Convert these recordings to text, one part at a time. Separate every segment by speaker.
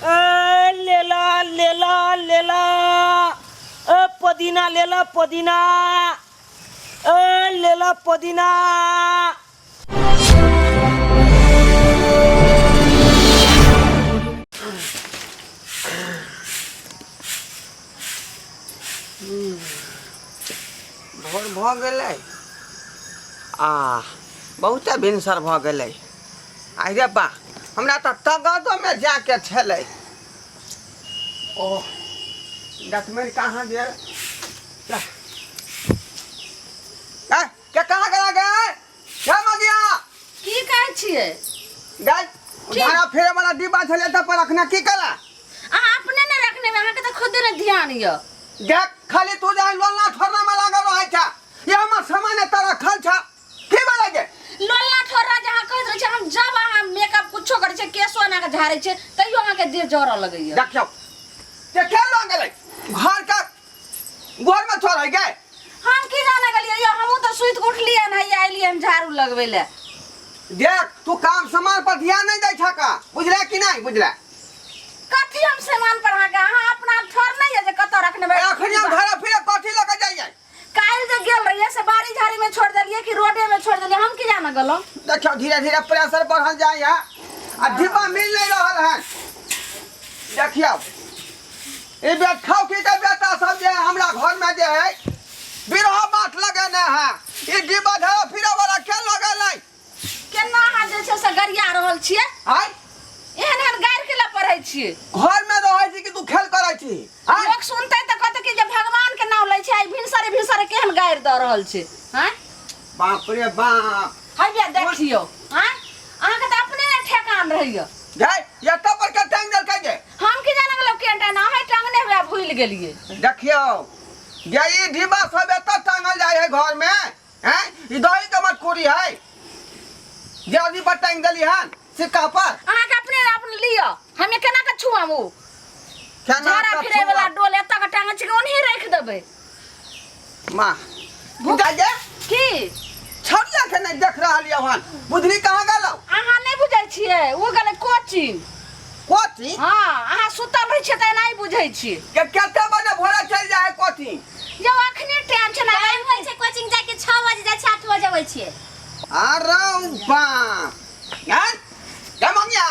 Speaker 1: लेला लेला लेला पुदीना लेला पुदीना लेला पुदीना।
Speaker 2: भोर भ गेलै बहुते भिनसर भ गेलै। आइ रे बा हमरा तऽ तगदोमे जाके छलै। ओह डॉक्यूमेंट कहाँ गेल? के कहाँ गेला गए? क्या मगिया?
Speaker 3: की कहै छियै?
Speaker 2: गए उधारा फेरे वाला डिब्बा छलै त पर रखना की कला?
Speaker 3: अहाँ अपने ने रखने में, अहाँ के त खुदे ने ध्यान य।
Speaker 2: देख खाली तू जाय लोलना ठोरना में लागल रहै छ। ये हमर सामान त रखल छ। की बोले गे?
Speaker 3: लोलना ठोरा जहाँ कहत रहे छ, हम जब अहाँ मेकअप कुछो करे छ, केसो ना के झाड़े छ, तइयो अहाँ के देह जर लगैय।
Speaker 2: देखियो ते के लग गेलै घर का गोर में छोड़ है गए।
Speaker 3: हम की जाने गलिए यो, हमहू तो सुइत के उठलिए न, हई आइलिए हम झाड़ू लगबै ले।
Speaker 2: देख तू काम सामान पर ध्यान नहीं दै छ का, बुझले कि नहीं बुझले?
Speaker 3: कथी हम सामान पर अहाँ अपना ठोर नहीं है जे कत रखने बे?
Speaker 2: एखन हम घर फिरे कथी लग जाइए?
Speaker 3: काल जे गेल रहिए से बाड़ी झाड़ी में छोड़ देलिए कि रोडे में छोड़ देलिए, हम की जाने गलो।
Speaker 2: देखियो धीरे धीरे प्रेशर बढ़ल जाय है आ डिब्बा मिल नहीं रहल है। देखियो ए बेट खाओ की के बेटा सब जे हमरा घर में जे है बिरह बात लगेने है। ई डिब्बा धरा फिरे वाला के लगेलै?
Speaker 3: केना अहाँ जे छै से गरिया रहल छिए?
Speaker 2: हाय
Speaker 3: एहन एहन गायर के ला पढ़ै छिए?
Speaker 2: घर में रहै छी कि तू खेल करै छी? हाय
Speaker 3: लोग सुनते त कहते कि जे भगवान के नाम लै छै, आई भिनसरे केहन गायर द रहल छै। हैं
Speaker 2: बाप रे बाप।
Speaker 3: हाय बे देखियो, हैं अहाँ के त अपने ठेकान रहियो।
Speaker 2: गए ये तो पर के टांग देल के गे।
Speaker 3: हम की जाने गलो केटा ना है, टांगने हुआ भूल गेलिए।
Speaker 2: देखियो ये ई डिब्बा सब एत टांगल जाय है घर में। हैं ई दही के मटकोरी है जे अभी पर टांग देली हन सिक्का पर।
Speaker 3: अहाँ के अपने लियो, हमें केना के छुआमू?
Speaker 2: केना
Speaker 3: झाड़ा फिरे वाला डोल एत के टांग छै, ओनही रख देबै।
Speaker 2: मां बुझा गे
Speaker 3: की
Speaker 2: छड़िया के नहीं देख रहल ये हन, बुझली कहां गेलौ?
Speaker 3: अहाँ नहीं बुझै छिए, ओ गेलै कोचिंग।
Speaker 2: कोची
Speaker 3: हां अहाँ सुतल रहै छिए त नहीं बुझै छिए।
Speaker 2: के केते बजे भोरे चल जाय कोचिंग?
Speaker 3: जो अखने टाइम छै ना,
Speaker 4: टाइम होय छै कोचिंग जाके 6 बजे जाय छै, 8 बजे होय छै।
Speaker 2: अरे बाप यार के मंगिया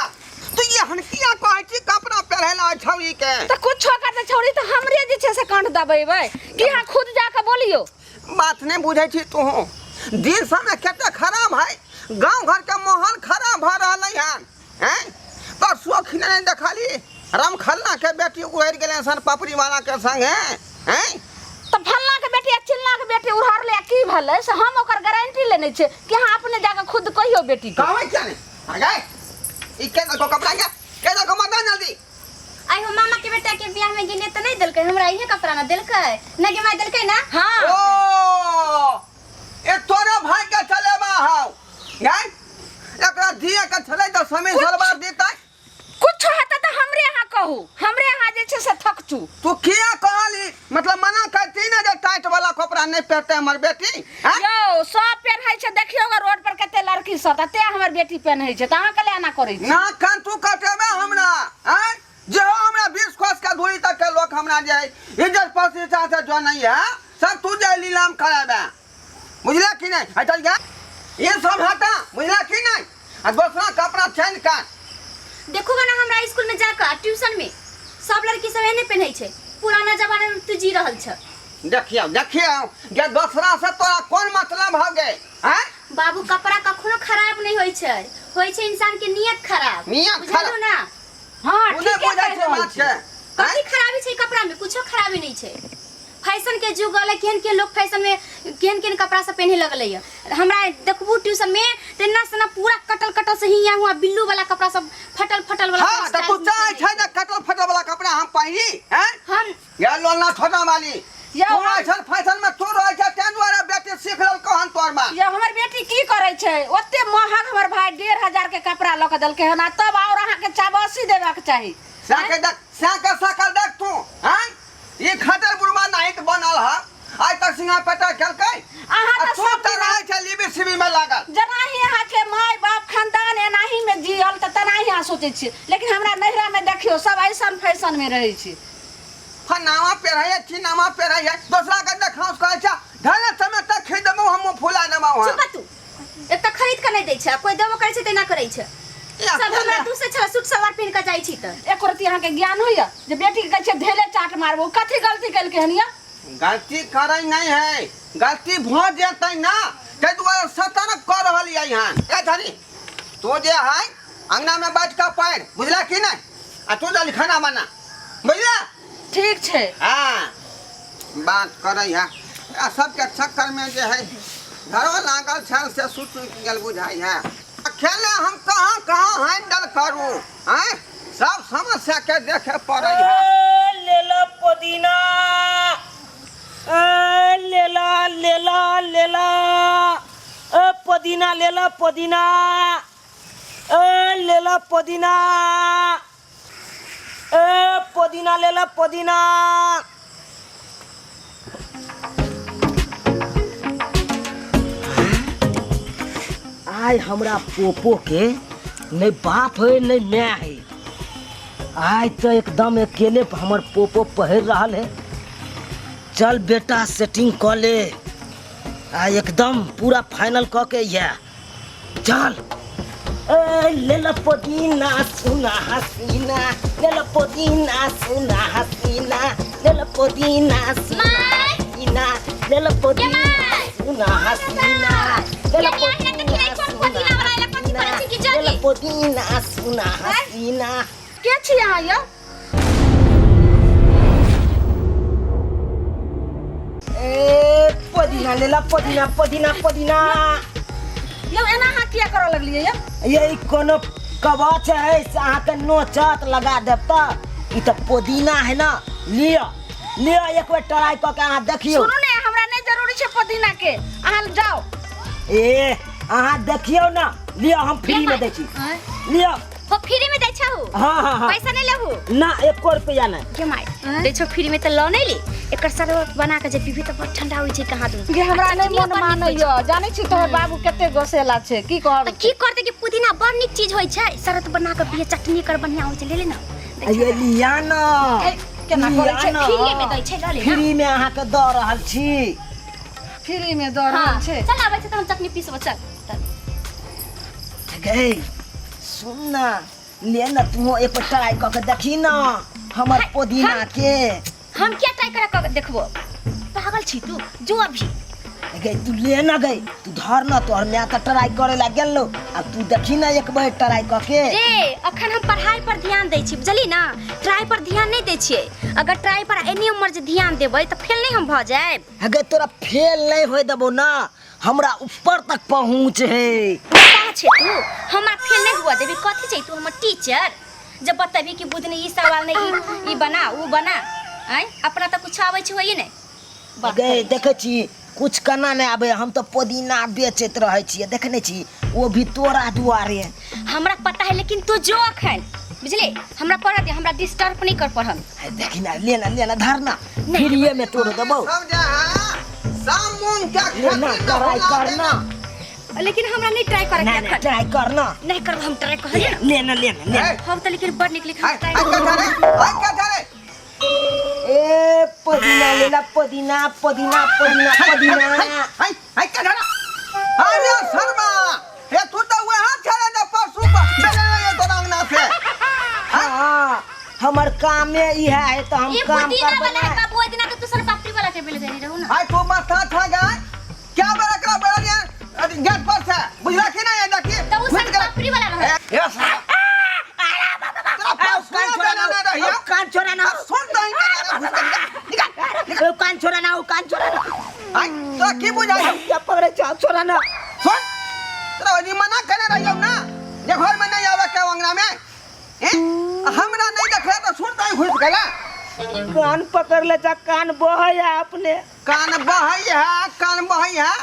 Speaker 2: तू ये हन किया कहै छी कपड़ा पहनला छौरी के?
Speaker 3: त कुछो करते छौरी त हमरे जे छै से कांट दबेबै कि अहाँ खुद जाके बोलियो।
Speaker 2: बात नहीं बुझै छी तू। दिन समय केते खराब है, गांव घर के माहौल खराब भ रहलै हन। हैं तो सोख नहीं देखली राम खन्ना के बेटी उड़ गेलै सन पापड़ी वाला के संग हैं।
Speaker 3: त फल्ला के बेटी आ चिल्ला के बेटी उड़ार ले की भले से हम ओकर गारंटी लेने छै कि अहाँ अपने जाके खुद कहियो बेटी के।
Speaker 2: कहै क्या नहीं आ गए ई के को कपड़ा के को मत जल्दी।
Speaker 4: आई हो मामा के बेटा के बियाह में गेले त नहीं देलकै, हमरा इहे कपड़ा ना देलकै, ना के माय देलकै ना।
Speaker 3: हां
Speaker 2: ओ ए तोरे भाई के चलेबा हौ हैं एकरा दिए के चले त समय सलवार देतै।
Speaker 3: कुछ हेतै त हमरे अहाँ कहू, हमरे अहाँ जे छै से थकचू।
Speaker 2: तू किया कहली मतलब मना करती ना जे टाइट वाला कपड़ा नहीं पहनते हमर बेटी? हैं
Speaker 3: यो सब पहनै छै, देखियो रोड पर कते लड़की सब तते हमर बेटी पहनै छै, त अहाँ के लेना करै छी
Speaker 2: ना कान तू कटेबे हमरा हैं जे हो हमरा 20 कोस का दूरी तक के लोग हमरा जे इज्जत प्रतिष्ठा से जो नहीं है सब तू जे लीलाम कराबे, बुझला कि नहीं? हटल गया ये सब हटा, बुझला कि नहीं? आ दूसरा कपड़ा चेंज कर।
Speaker 4: देखो ना हमरा स्कूल में जाकर ट्यूशन में सब लड़की सब एने पहनै छै, पुराना जमाना में तू जी रहल छ।
Speaker 2: देखियो देखियो ये दूसरा से तोरा कोन मतलब हो गए? हैं
Speaker 4: बाबू कपड़ा कखनो खराब नहीं होय छै इंसान के नियत खराब।
Speaker 2: नियत
Speaker 4: बुझलो
Speaker 2: खराब।
Speaker 4: ना?
Speaker 3: हां
Speaker 2: उन्हें
Speaker 3: ठीक
Speaker 2: बुझै
Speaker 3: है
Speaker 2: छै बात के।
Speaker 4: कथी खराबी छै कपड़ा में? कुछो खराबी नहीं छै। फैशन के जुग वाला केहन के लोग फैशन में केहन कपड़ा सब पहने लगलै है। हमरा देखबू ट्यूशन में तेना सना पूरा कटल से हिया हुआ बिल्लू वाला कपड़ा सब फटल वाला।
Speaker 2: हां त तू चाहे छै ना कटल फटल वाला कपड़ा हम पहिरी हैं?
Speaker 4: हम
Speaker 2: ये लोलना छोटा वाली
Speaker 3: या
Speaker 2: तू ऐसन फैशन में तू रह जा तेन द्वारा बेटी सीख लेल कहन तोर मां।
Speaker 3: ये हमर बेटी की करे छै? ओते महग हमर भाई 1500 के कपड़ा ल के देलकै हन, तब और अहाँ के चाबसी देबा के चाही।
Speaker 2: साके देख साके सकल देख तू हैं ये खटर बुरमा नहीं बनल है आज तक सिंगा पटा केलकै
Speaker 3: अहाँ
Speaker 2: आ
Speaker 3: तो
Speaker 2: तू
Speaker 3: सब
Speaker 2: त रहै छै लिबी सिबी में लागल
Speaker 3: जनाही अहाँ के माय बाप खानदान एनाही में जियल त तनाही अहाँ सोचै छी लेकिन हमरा नहिरा में देखियो सब ऐसन फैशन में रहै छी
Speaker 2: फनावा पेरहै चिनावा पेरहै दूसरा के देखाउस कहै छै धने समय तक खरीदबो हम फुला देबो
Speaker 4: चुप तू एक त खरीद के नहीं दै छै कोई देबो करे छै तेना करे छै सब हमरा दूसरे छला सूट सलवार पहन के जाइ छी त
Speaker 3: एक रति अहाँ के ज्ञान होइया जे बेटी के कहै छै धेले चाट मारबो कथी गलती केलकै हनिया
Speaker 2: गलती करे नहीं है गलती भ जेतै ना ते दुआरे सतर्क कर रहल है यहाँ ए धनी तो जे है अंगना में बैठ के पैर बुझला कि नहीं आ तू जल्दी खाना बना बुझला
Speaker 3: ठीक छै
Speaker 2: हाँ बात करे है आ सबके चक्कर में जे है घरो लागल छल से सुत गेल बुझाई है खेले हम कहाँ कहाँ हैंडल करूँ हैं सब समस्या के देखे पड़े है
Speaker 1: लेला पुदीना लेला लेला लेला पुदीना लेला पुदीना लेला पुदीना पुदीना लेला पुदीना आय हमरा पोपो के नहीं बाप है नहीं मैं है आज तो एकदम अकेले हमर पोपो पहिर रहा है चल बेटा सेटिंग कर ले आ एकदम पूरा फाइनल क के ये चल ले ला पुदीना सुना हसीना ले ला पुदीना सुना हसीना ले ला पुदीना सुना हसीना ले ला पुदीना सुना हसीना ले ला पुदीना सुना हसीना
Speaker 3: के छी अहाँ यो
Speaker 1: पुदीना लेला पुदीना पुदीना पुदीना
Speaker 3: यो एना अहाँ किया करऽ लगलियै यो
Speaker 1: यही कोनो कवच है से अहाँ के नोचत लगा देब त ई त पुदीना है ना लियो लियो एक बेर ट्राई क के अहाँ देखियो
Speaker 3: सुनू ने हमरा नहीं जरूरी छै पुदीना के अहाँ जाओ
Speaker 1: ए अहाँ देखियो ना लियो हम फ्री में दै छी लियो
Speaker 4: हो फ्री में दै छहु
Speaker 1: हाँ
Speaker 4: पैसा नहीं लेहु
Speaker 1: ना 1 रुपया नहीं
Speaker 4: के माय दै छौ फ्री में त ल नहीं ले एकर शरबत बना के जे पीबी त बहुत ठंडा होई छै कहाँ दूं
Speaker 3: गे हमरा नहीं मन मानैयो जानै छी तोहर बाबू कते गोसेला छै की कहब
Speaker 4: की करते कि पुदीना बड़ निक चीज होई छै शरबत बना के पिए चटनी कर बढ़िया होई छै ले ले ना
Speaker 1: ये लिया ना
Speaker 3: केना करै छै
Speaker 4: फ्री में दै छै ल ले
Speaker 1: फ्री में अहाँ के द रहल छी
Speaker 3: फ्री में द रहल छै
Speaker 4: चल आबै छै त हम चटनी पीसब चल
Speaker 1: गई सुन ना ले ना तू एक ट्राई क के देखी ना हमर पुदीना के
Speaker 4: हम क्या ट्राई करा के देखबो पागल छी तू जो अभी
Speaker 1: गई तू ले ना गई तू धर ना तोहर मैं त ट्राई करे ला गेलो आ तू देखी ना एक बार ट्राई क के
Speaker 4: रे अखन हम पढ़ाई पर ध्यान दै छी बुझली ना ट्राई पर ध्यान नहीं दै छियै अगर ट्राई पर एनी उम्र जे ध्यान देबै त फेल नहीं हम भ जाए
Speaker 1: अगे तोरा फेल नहीं होय देबो ना हमरा ऊपर तक पहुंच है
Speaker 4: का छे तू हमरा फेल नहीं हुआ देबी कथि छै तू हमर टीचर जब बतबी कि बुधनी ई सवाल नहीं ई बना ऊ बना आय अपना त कुछ आबै छै होई नहीं
Speaker 1: गई देखे छी कुछ करना नहीं आबे हम तो पुदीना बेचत रहे छी देखने छी वो भी तोरा दुआरे
Speaker 4: हमरा पता है लेकिन तू जो अखन बुझले हमरा पढ़ा दे हमरा डिस्टर्ब नहीं कर पढ़ल
Speaker 1: देखी ना लेना धरना फ्रीए में तोड़ देबो
Speaker 2: सब जा सामून क्या
Speaker 1: लेना ट्राई करना
Speaker 4: लेकिन हमरा नहीं ट्राई करे के अखन
Speaker 1: ट्राई करना
Speaker 4: नहीं करब हम ट्राई कर
Speaker 1: लेना
Speaker 4: हम त लेकिन बड़ निकले
Speaker 2: हाय
Speaker 4: ट्राई
Speaker 2: क्या करे
Speaker 1: ए पुदीना लेला पुदीना पुदीना पुदीना पुदीना
Speaker 2: हाय क्या करे अरे शर्मा ये तू तो वहां चले ना परसों चले ये तो रंगना से
Speaker 1: हां हमर काम में ई है तो हम काम करबे
Speaker 4: वाला का बुआ दिना के दूसरा पापड़ी वाला के बेले देनी रहू ना
Speaker 2: हाय तू मत था गए क्या बड़ा करा बड़ा गेट पर से बुझला कि नहीं देखी
Speaker 4: तो उस पापड़ी वाला रहे
Speaker 2: ये साला
Speaker 1: कान छोड़ा ना
Speaker 2: सुन दई
Speaker 1: कान छोड़ा ना
Speaker 2: हाय तो की बुझाई
Speaker 1: क्या पकड़े छोड़ा ना
Speaker 2: सुन तेरा वही मना करे रहियो ना ये घर में नहीं आवे के अंगना में हमरा नहीं देखे तो सुन दई घुस गेला
Speaker 1: कान पकड़ ले जा कान बहया अपने
Speaker 2: कान बहई है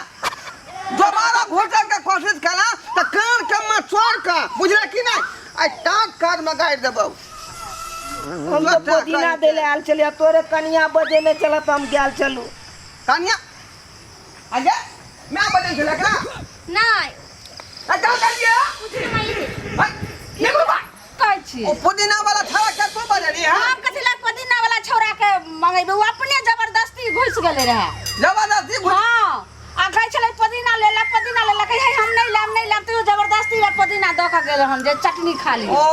Speaker 2: दोबारा घुसे के कोशिश करा तो कान के मचोड़ का बुझला कि नहीं आई टाट कार में गाड़ देबो
Speaker 1: हम तो पुदीना देले आल चलिया तोरे कनिया बजे में चलत हम गेल चलू
Speaker 2: कानिया आजा मैं बदल के लगा
Speaker 4: नहीं
Speaker 2: क्या कर दिया
Speaker 4: कुछ नहीं है
Speaker 2: भाई ये बाबा
Speaker 3: कहै छी
Speaker 2: ओ पुदीना वाला छाड़ा क्या तू बदली है
Speaker 3: हम कथि ला पुदीना वाला छौरा के मंगेबे वो अपने जबरदस्ती घुस गेले रहे
Speaker 2: जबरदस्ती
Speaker 3: हां आ कहै छले पुदीना ले ला कहे हम नहीं लाम तू जबरदस्ती ला पुदीना द के गेल हम जे चटनी खा ली
Speaker 2: ओ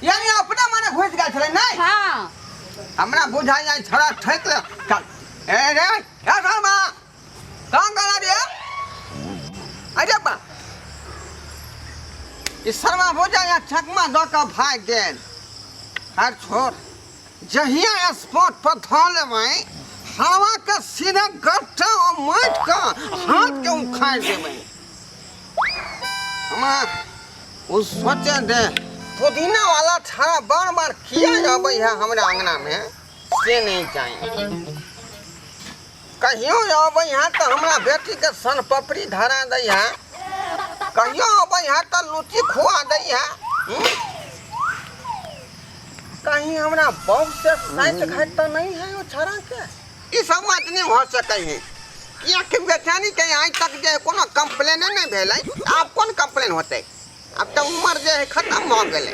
Speaker 2: यानी अपना माने घुस गया छले नहीं
Speaker 3: हां
Speaker 2: हमरा बुझाई जाय छड़ा ठेक ले चल ए रे क्या शर्मा कहां गला रे अरे बा इस शर्मा बुझा या चकमा द के भाग गेल हर छोड़ जहिया स्पॉट पर धो लेबै हवा के सीधा गट्टा और माट का हाथ के उखाड़ देबै हमरा उस सोचे दे पुदीना वाला छाड़ा बार बार किया जाबै है हमरा अंगना में से नहीं चाहिए कहियो आबै है तो हमरा बेटी के सन पपड़ी धरा दै है कहियो आबै है तो लुची खुआ दै है कहीं हमरा बहुत से साइट घाट तो नहीं है वो छाड़ा के ई सब बात नहीं हो सकै है या कि बेचानी के आज तक जे कोनो कंप्लेन नहीं भेलै अब कौन कंप्लेन होतै अब तो उम्र जे है खत्म हो गेले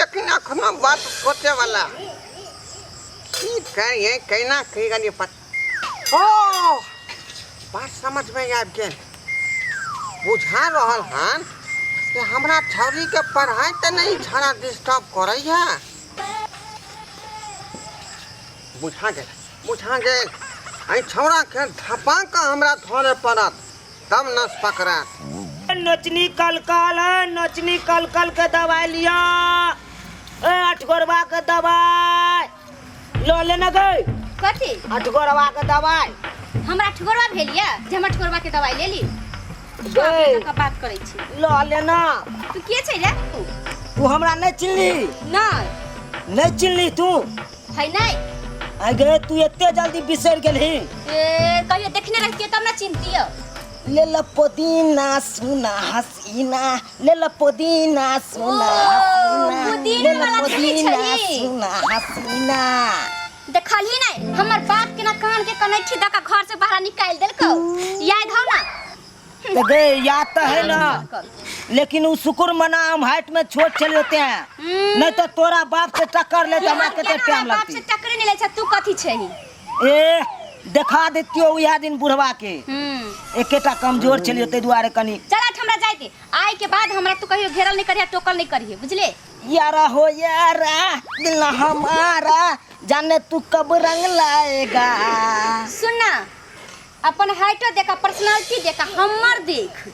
Speaker 2: लेकिन अखनो बात सोचे वाला की करिए कहना कही गनी पत ओ बात समझ में आब गेल बुझा रहल हन कि हमरा छौरी के पढ़ाई त नहीं छाड़ा डिस्टर्ब करे है बुझा गेल आई छौरा के धपा के हमरा धोरे पड़त तब नस पकड़ा
Speaker 1: नचनी कलकल के दवाई लिया अठगोरवा के दवाई लो लेना गई
Speaker 4: कथी
Speaker 1: अठगोरवा के दवाई
Speaker 4: हमरा ठगोरवा भेलिया जे हम ठगोरवा के दवाई ले ली
Speaker 1: गई
Speaker 4: का बात करै छी
Speaker 1: लो लेना
Speaker 4: तू के छै रे
Speaker 1: तू हमरा नहीं चिन्हली
Speaker 4: नहीं
Speaker 1: चिन्हली तू
Speaker 4: है नहीं
Speaker 1: आ गे तू एते जल्दी बिसर गेलही
Speaker 4: ए कहियो देखने रहतिए तब ना चिन्हतियो
Speaker 1: ले ला पुदीना सुना हसीना ले ला पुदीना सुना हसीना
Speaker 4: पुदीना
Speaker 1: ले ला
Speaker 4: वाला
Speaker 1: पुदीना
Speaker 4: छली।
Speaker 1: सुना हसीना
Speaker 4: देखली नहीं हमर बाप के ना कान के कनैठी दका घर से बाहर निकाल देलको याद हो ना
Speaker 1: तो गे याद तो है ना लेकिन वो शुक्र मना हम हाइट में छोट चले होते हैं नहीं तो तोरा बाप से टक्कर ले तो कितने टाइम
Speaker 4: बाप से
Speaker 1: लगती
Speaker 4: टक्कर नहीं ले छ तू कथी छही
Speaker 1: ए देखा देतियो यह दिन बुढ़वा के एकेटा कमजोर चली होते दुआरे कनी
Speaker 4: चल हमरा जाय दे आए के बाद हमरा तू कहियो घेरल नहीं करिया टोकल नहीं करिए बुझले
Speaker 1: यारा हो यारा दिल हमारा जाने तू कब रंग लाएगा
Speaker 4: सुन ना अपन हाइटो देखा पर्सनालिटी देखा हमर देख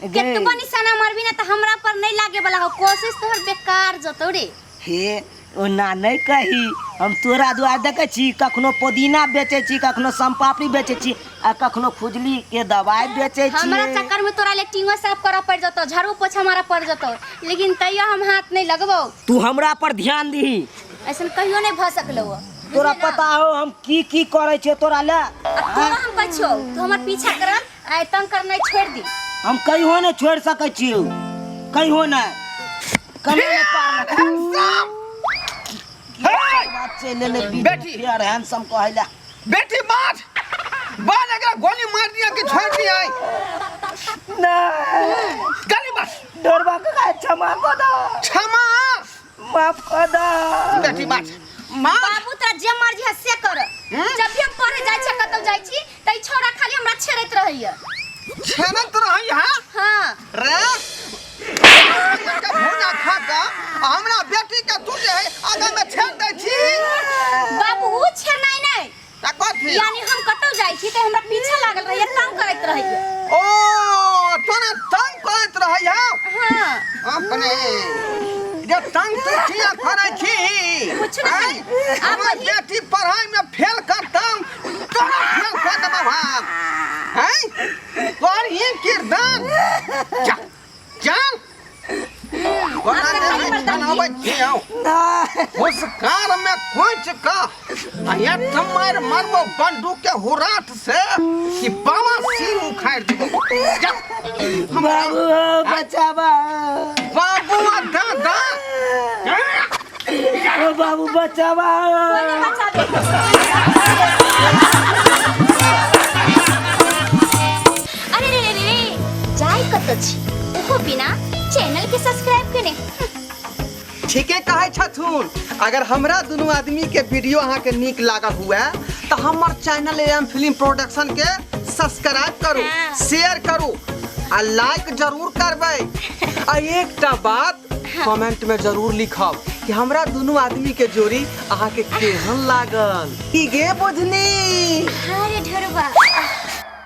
Speaker 4: केतबो निशाना मारबी ना त हमरा पर नहीं लागे वाला हो कोशिश तोहर बेकार जतो रे
Speaker 1: हे ओ ना नहीं कही हम तोरा दुआर देखे छी कखनो पुदीना बेचे छी कखनो संपापड़ी बेचे छी आ कखनो खुजली के दवाई बेचे छी
Speaker 4: हमरा चक्कर में तोरा लेटिंगो साफ करा पड़ जतो झाड़ू पोछा मारा पड़ जतो लेकिन तैयो हम हाथ नहीं लगबो
Speaker 1: तू हमरा पर ध्यान दी
Speaker 4: ऐसन कहियो नहीं भ सकलो
Speaker 1: तोरा पता हो हम की करे छे तोरा ले
Speaker 4: तोरा हम कछो तू हमर पीछा करब आय तंग कर नहीं छोड़ दी
Speaker 1: हम कहियो नहीं छोड़ सकै छी कहियो नहीं कने नहीं पार बात से ले ले
Speaker 2: बेटी।
Speaker 1: यार हैंडसम कहला
Speaker 2: बेटी मार बाल अगर गोली मार दिया कि छोड़ दिया
Speaker 1: ना
Speaker 2: गली बस
Speaker 1: डरवा के क्षमा कर दो
Speaker 2: क्षमा
Speaker 1: माफ कर दो
Speaker 2: बेटी मार मार
Speaker 4: बाबू तोरा जे मर्जी है से कर जब भी हम पढ़े जाय छ कतौ जाय छी त ई छोरा खाली हमरा छेड़ैत रहैया
Speaker 2: छेनत रही हां
Speaker 4: हां
Speaker 2: रे का भोजा खा का हमरा बेटी के तू जे है आगे में छेड़ दे छी
Speaker 4: बाबू ऊ छेड़नाई नहीं
Speaker 2: ता कथी
Speaker 4: यानी हम कतौ जाय छी त हमरा पीछे लागल रहैया तंग करैत रहैया
Speaker 2: ओ तोने तंग करत रही
Speaker 4: हां
Speaker 2: अपने जे तंग तू किया करे छी
Speaker 4: कुछ नहीं
Speaker 2: हमर बेटी पढ़ाई में फेल करतम तोरा फेल कर देबो हम हैं तोर ये किरदार चल चल बड़ा ने बनावे छियो उस कार में खोच का आया तुम्हार मरबो बंदूक के हुराट से कि बाबा सिर उखाड़ देबो
Speaker 1: बाबू बचावा
Speaker 2: बाबू दादा
Speaker 1: ओ बाबू बचावा
Speaker 4: कोई नहीं बचा दे अरे रे रे रे जाय कत छी ओहो बिना चैनल के सब्सक्राइब कने
Speaker 2: ठीके कहे छथुन। अगर हमरा दोनों आदमी के वीडियो अहाँ के नीक लागल हुआ तो हमर चैनल एम फिल्म प्रोडक्शन के सब्सक्राइब करू, शेयर करू आ लाइक जरूर करबै। आ एकटा बात कमेंट में जरूर लिखब कि हमरा दोनों आदमी के जोड़ी अहाँ के केहन लागल। की गे बुझनी?
Speaker 4: अरे ढरबा